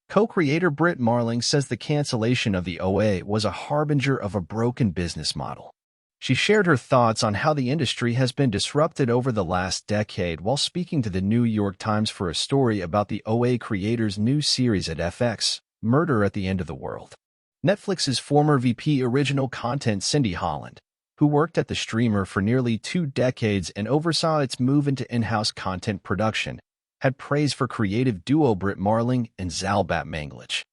Co-creator Brit Marling says the cancellation of the OA was a harbinger of a broken business model. She shared her thoughts on how the industry has been disrupted over the last decade while speaking to the New York Times for a story about the OA creator's new series at FX, Murder at the End of the World. Netflix's former VP Original Content Cindy Holland, who worked at the streamer for nearly 2 decades and oversaw its move into in-house content production, had praise for creative duo Brit Marling and Batmanglij.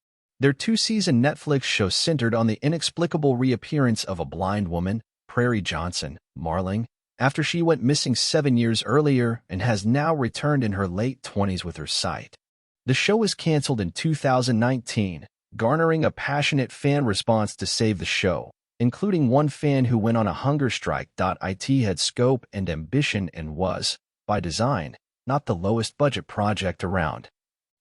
Their 2-season Netflix show centered on the inexplicable reappearance of a blind woman, Prairie Johnson, Marling, after she went missing 7 years earlier and has now returned in her late 20s with her sight. The show was canceled in 2019, garnering a passionate fan response to save the show, including one fan who went on a hunger strike. It had scope and ambition and was, by design, not the lowest budget project around.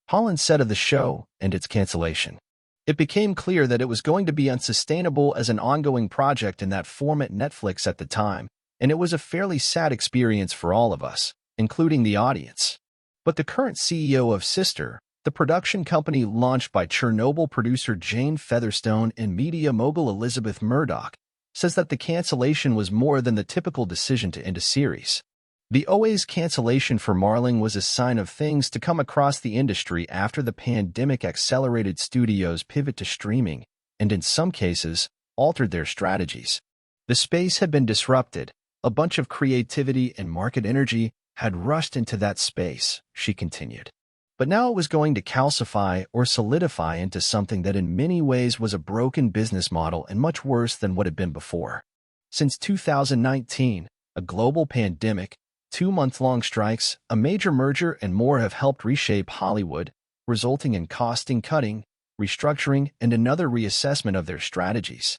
Holland said of the show and its cancellation, "It became clear that it was going to be unsustainable as an ongoing project in that form at Netflix at the time, and it was a fairly sad experience for all of us, including the audience." But the current CEO of Sister, the production company launched by Chernobyl producer Jane Featherstone and media mogul Elizabeth Murdoch, says that the cancellation was more than the typical decision to end a series. The OA's cancellation for Marling was a sign of things to come across the industry after the pandemic accelerated studios' pivot to streaming and, in some cases, altered their strategies. The space had been disrupted. A bunch of creativity and market energy had rushed into that space, she continued. But now it was going to calcify or solidify into something that in many ways was a broken business model and much worse than what had been before. Since 2019, a global pandemic, 2-month-long strikes, a major merger, and more have helped reshape Hollywood, resulting in cutting, restructuring, and another reassessment of their strategies.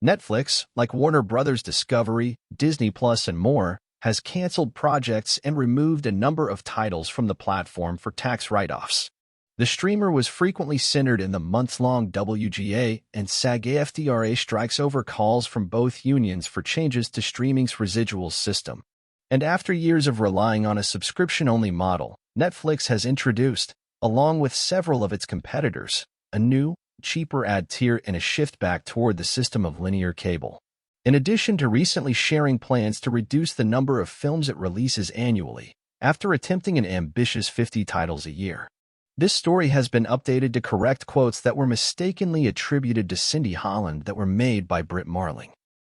Netflix, like Warner Bros. Discovery, Disney Plus, and more, has canceled projects and removed a number of titles from the platform for tax write-offs. The streamer was frequently centered in the months-long WGA and SAG-AFTRA strikes over calls from both unions for changes to streaming's residual system. And after years of relying on a subscription-only model, Netflix has introduced, along with several of its competitors, a new, cheaper ad tier and a shift back toward the system of linear cable. In addition to recently sharing plans to reduce the number of films it releases annually, after attempting an ambitious 50 titles a year. This story has been updated to correct quotes that were mistakenly attributed to Cindy Holland that were made by Brit Marling.